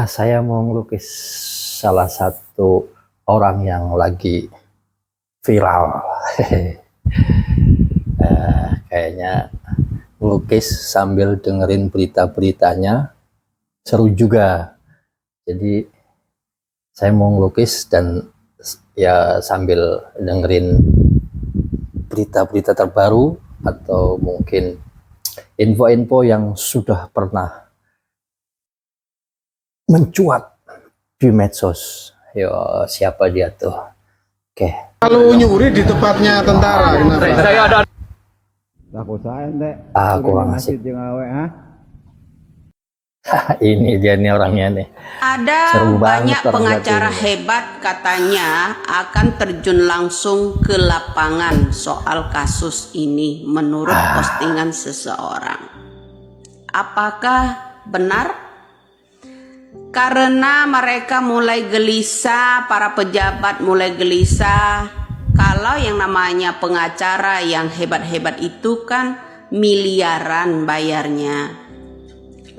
Saya mau ngelukis salah satu orang yang lagi viral. Kayaknya ngelukis sambil dengerin berita-beritanya seru juga. Jadi saya mau ngelukis dan ya sambil dengerin berita-berita terbaru atau mungkin info-info yang sudah pernah mencuat di medsos. Yo, siapa dia tuh? Oke. Kalau nyuri di tempatnya tentara, kenapa? Saya ada. Takut saya ente. Kurang asik. Ha? Ini dia nih orangnya nih. Ada Seru banyak banget pengacara ini. hebat katanya akan terjun langsung ke lapangan soal kasus ini menurut postingan seseorang. Apakah benar? Karena mereka mulai gelisah, para pejabat mulai gelisah. Kalau yang namanya pengacara yang hebat-hebat itu kan miliaran bayarnya.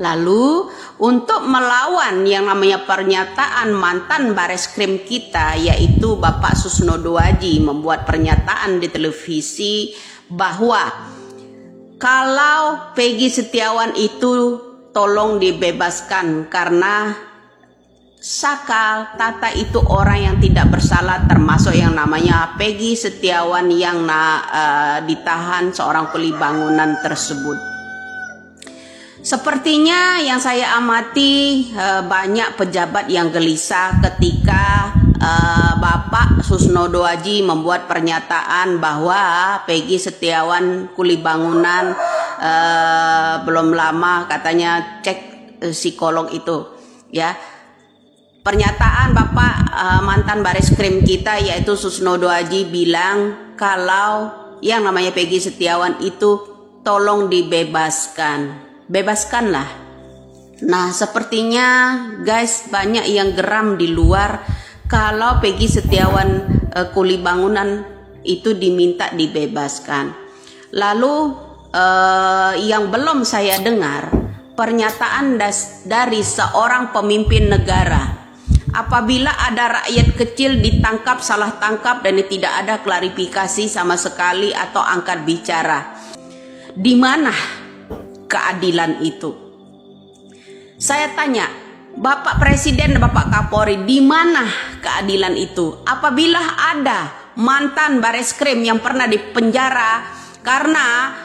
Lalu untuk melawan yang namanya pernyataan mantan Bareskrim kita, yaitu Bapak Susno Doaji, membuat pernyataan di televisi bahwa kalau Peggy Setiawan itu tolong dibebaskan karena Saka Tata itu orang yang tidak bersalah, termasuk yang namanya Peggy Setiawan yang ditahan seorang kuli bangunan tersebut. Sepertinya yang saya amati banyak pejabat yang gelisah ketika Bapak Susno Doaji membuat pernyataan bahwa Peggy Setiawan kuli bangunan belum lama katanya cek psikolog itu ya. Pernyataan Bapak mantan Bareskrim kita yaitu Susno Doaji bilang kalau yang namanya Peggy Setiawan itu tolong dibebaskan. Bebaskanlah. Nah, sepertinya guys banyak yang geram di luar kalau Peggy Setiawan kuli bangunan itu diminta dibebaskan. Lalu yang belum saya dengar pernyataan dari seorang pemimpin negara. Apabila ada rakyat kecil ditangkap, salah tangkap dan tidak ada klarifikasi sama sekali atau angkat bicara. Di mana keadilan itu? Saya tanya, Bapak Presiden dan Bapak Kapolri, di mana keadilan itu? Apabila ada mantan Bareskrim yang pernah dipenjara karena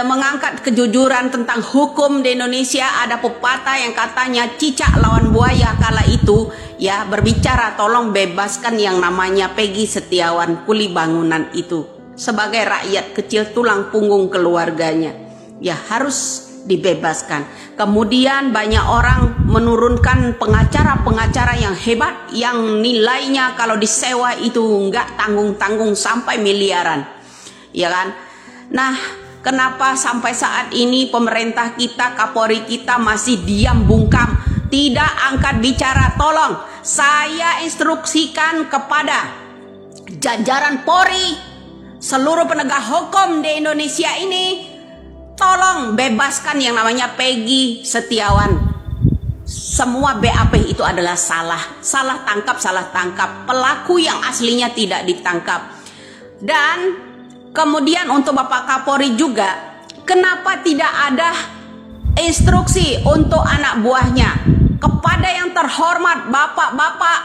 mengangkat kejujuran tentang hukum di Indonesia, ada pepatah yang katanya cicak lawan buaya kala itu ya, berbicara tolong bebaskan yang namanya Peggy Setiawan kuli bangunan itu sebagai rakyat kecil tulang punggung keluarganya ya, harus dibebaskan. Kemudian banyak orang menurunkan pengacara-pengacara yang hebat yang nilainya kalau disewa itu nggak tanggung-tanggung sampai miliaran ya kan. Nah, kenapa sampai saat ini pemerintah kita, Kapolri kita masih diam bungkam, tidak angkat bicara? Tolong saya instruksikan kepada jajaran Polri, seluruh penegak hukum di Indonesia ini, tolong bebaskan yang namanya Peggy Setiawan. Semua BAP itu adalah salah tangkap, pelaku yang aslinya tidak ditangkap. Dan kemudian untuk Bapak Kapolri juga, kenapa tidak ada instruksi untuk anak buahnya kepada yang terhormat bapak-bapak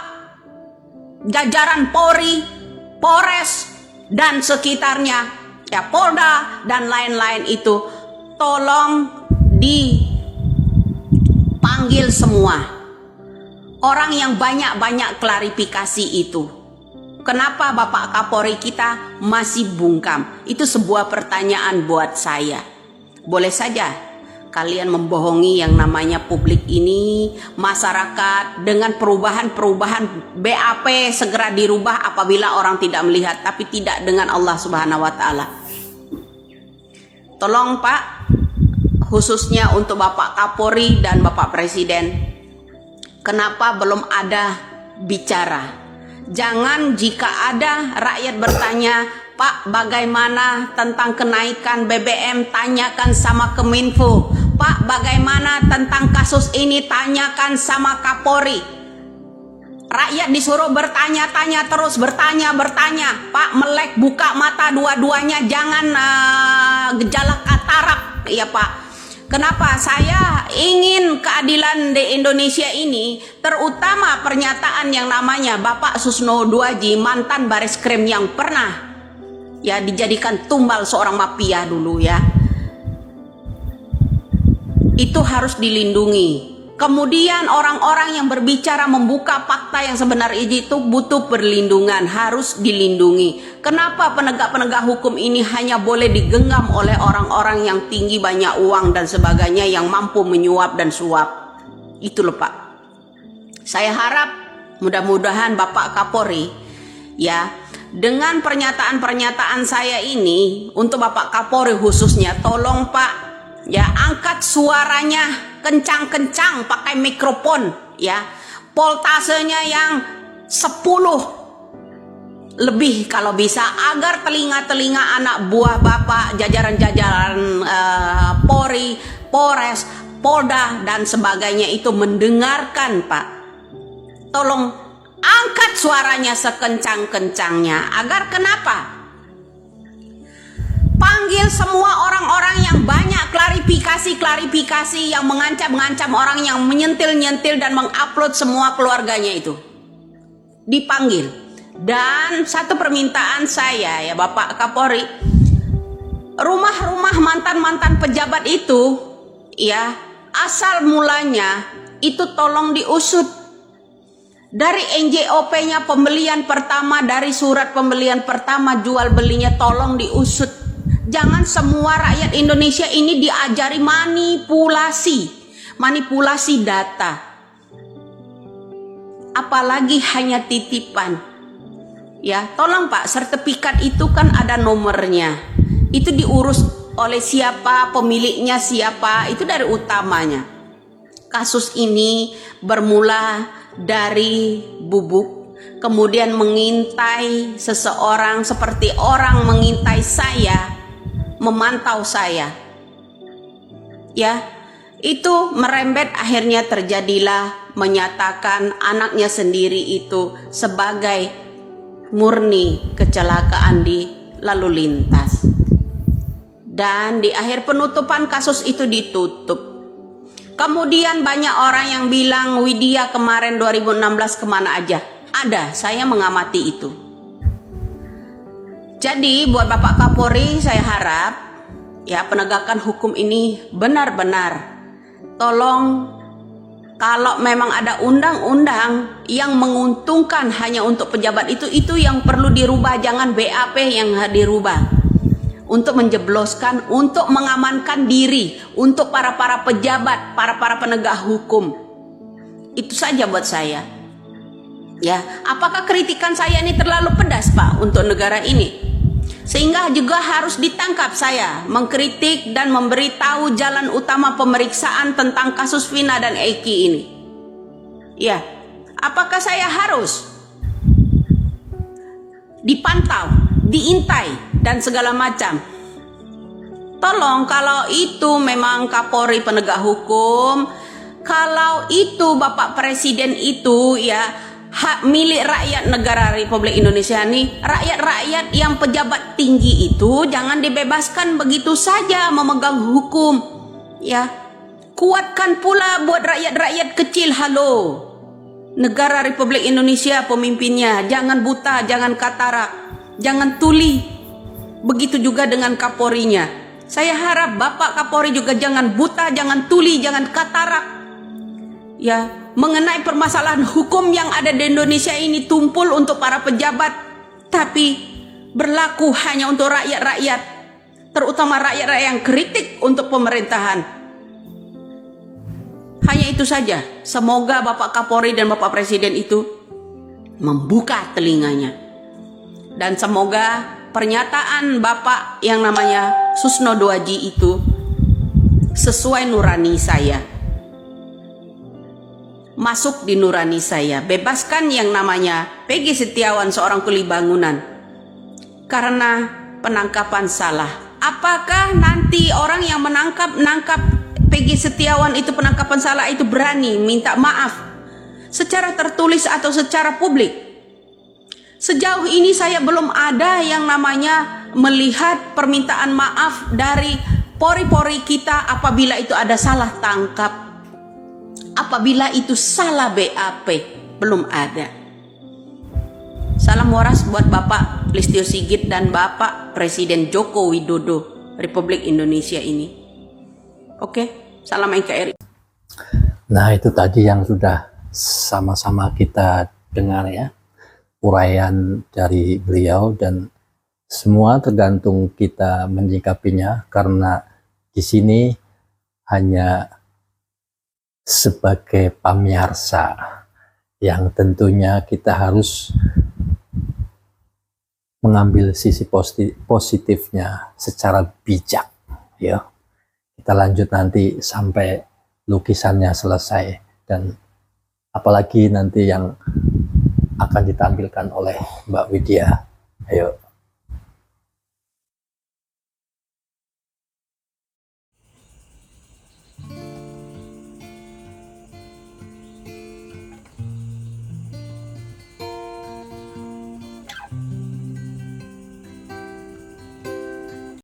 jajaran Polri, Polres dan sekitarnya ya, Polda dan lain-lain itu, tolong dipanggil semua orang yang banyak klarifikasi itu. Kenapa Bapak Kapolri kita masih bungkam? Itu sebuah pertanyaan buat saya. Boleh saja kalian membohongi yang namanya publik ini, masyarakat, dengan perubahan BAP segera dirubah apabila orang tidak melihat, tapi tidak dengan Allah Subhanahu wa taala. Tolong Pak, khususnya untuk Bapak Kapolri dan Bapak Presiden, kenapa belum ada bicara? Jangan jika ada rakyat bertanya, Pak bagaimana tentang kenaikan BBM, tanyakan sama Kominfo. Pak, bagaimana tentang kasus ini? Tanyakan sama Kapolri. Rakyat disuruh bertanya-tanya terus, bertanya. Pak, melek, buka mata dua-duanya, jangan gejala katarak ya Pak. Kenapa saya ingin keadilan di Indonesia ini, terutama pernyataan yang namanya Bapak Susno Duaji, mantan Bareskrim yang pernah ya dijadikan tumbal seorang mafia dulu ya, itu harus dilindungi. Kemudian orang-orang yang berbicara membuka fakta yang sebenarnya itu butuh perlindungan, harus dilindungi. Kenapa penegak-penegak hukum ini hanya boleh digenggam oleh orang-orang yang tinggi, banyak uang dan sebagainya, yang mampu menyuap dan suap? Itu loh Pak. Saya harap mudah-mudahan Bapak Kapolri ya, dengan pernyataan-pernyataan saya ini, untuk Bapak Kapolri khususnya, tolong Pak ya, angkat suaranya kencang-kencang pakai mikrofon ya, voltasenya yang 10 lebih kalau bisa, agar telinga-telinga anak buah Bapak, jajaran-jajaran Polri, Polres, Polda dan sebagainya itu mendengarkan Pak. Tolong angkat suaranya sekencang-kencangnya, agar kenapa? Panggil semua orang-orang yang banyak klarifikasi yang mengancam orang, yang menyentil-nyentil dan mengupload semua keluarganya itu. Dipanggil. Dan satu permintaan saya ya Bapak Kapolri, rumah-rumah mantan-mantan pejabat itu ya, asal mulanya itu tolong diusut. Dari NJOP-nya pembelian pertama, dari surat pembelian pertama jual belinya, tolong diusut. Jangan semua rakyat Indonesia ini diajari manipulasi data. Apalagi hanya titipan. Ya, tolong Pak, sertifikat itu kan ada nomornya. Itu diurus oleh siapa, pemiliknya siapa, itu dari utamanya. Kasus ini bermula dari bubuk, kemudian mengintai seseorang seperti orang mengintai saya, memantau saya ya, itu merembet, akhirnya terjadilah menyatakan anaknya sendiri itu sebagai murni kecelakaan di lalu lintas, dan di akhir penutupan kasus itu ditutup. Kemudian banyak orang yang bilang, Widya kemarin 2016 kemana aja? Ada, saya mengamati itu. Jadi buat Bapak Kapolri, saya harap ya, penegakan hukum ini benar-benar, tolong, kalau memang ada undang-undang yang menguntungkan hanya untuk pejabat itu yang perlu dirubah, jangan BAP yang dirubah. Untuk menjebloskan, untuk mengamankan diri, untuk para pejabat, para penegak hukum. Itu saja buat saya. Ya, apakah kritikan saya ini terlalu pedas Pak untuk negara ini? Sehingga juga harus ditangkap saya mengkritik dan memberitahu jalan utama pemeriksaan tentang kasus Vina dan Eki ini. Ya, apakah saya harus dipantau, diintai dan segala macam? Tolong, kalau itu memang Kapolri penegak hukum, kalau itu Bapak Presiden itu ya hak milik rakyat negara Republik Indonesia ini, rakyat-rakyat yang pejabat tinggi itu jangan dibebaskan begitu saja memegang hukum ya. Kuatkan pula buat rakyat-rakyat kecil. Halo, negara Republik Indonesia, pemimpinnya jangan buta, jangan katarak, jangan tuli. Begitu juga dengan Kapolrinya. Saya harap Bapak Kapolri juga jangan buta, jangan tuli, jangan katarak ya, mengenai permasalahan hukum yang ada di Indonesia ini. Tumpul untuk para pejabat, tapi berlaku hanya untuk rakyat-rakyat, terutama rakyat-rakyat yang kritik untuk pemerintahan. Hanya itu saja. Semoga Bapak Kapolri dan Bapak Presiden itu membuka telinganya, dan semoga pernyataan Bapak yang namanya Susno Duaji itu sesuai nurani saya, masuk di nurani saya. Bebaskan yang namanya Peggy Setiawan, seorang kuli bangunan, karena penangkapan salah. Apakah nanti orang yang menangkap Peggy Setiawan itu penangkapan salah itu berani minta maaf secara tertulis atau secara publik. Sejauh ini saya belum ada yang namanya melihat permintaan maaf dari pori-pori kita apabila itu ada salah tangkap, apabila itu salah BAP, belum ada. Salam waras buat Bapak Listio Sigit dan Bapak Presiden Joko Widodo Republik Indonesia ini. Oke, salam NKRI. Nah, itu tadi yang sudah sama-sama kita dengar ya, uraian dari beliau, dan semua tergantung kita menyikapinya, karena di sini hanya sebagai pamiarsa yang tentunya kita harus mengambil sisi positifnya secara bijak ya. Kita lanjut nanti sampai lukisannya selesai, dan apalagi nanti yang akan ditampilkan oleh Mbak Widya. Ayo.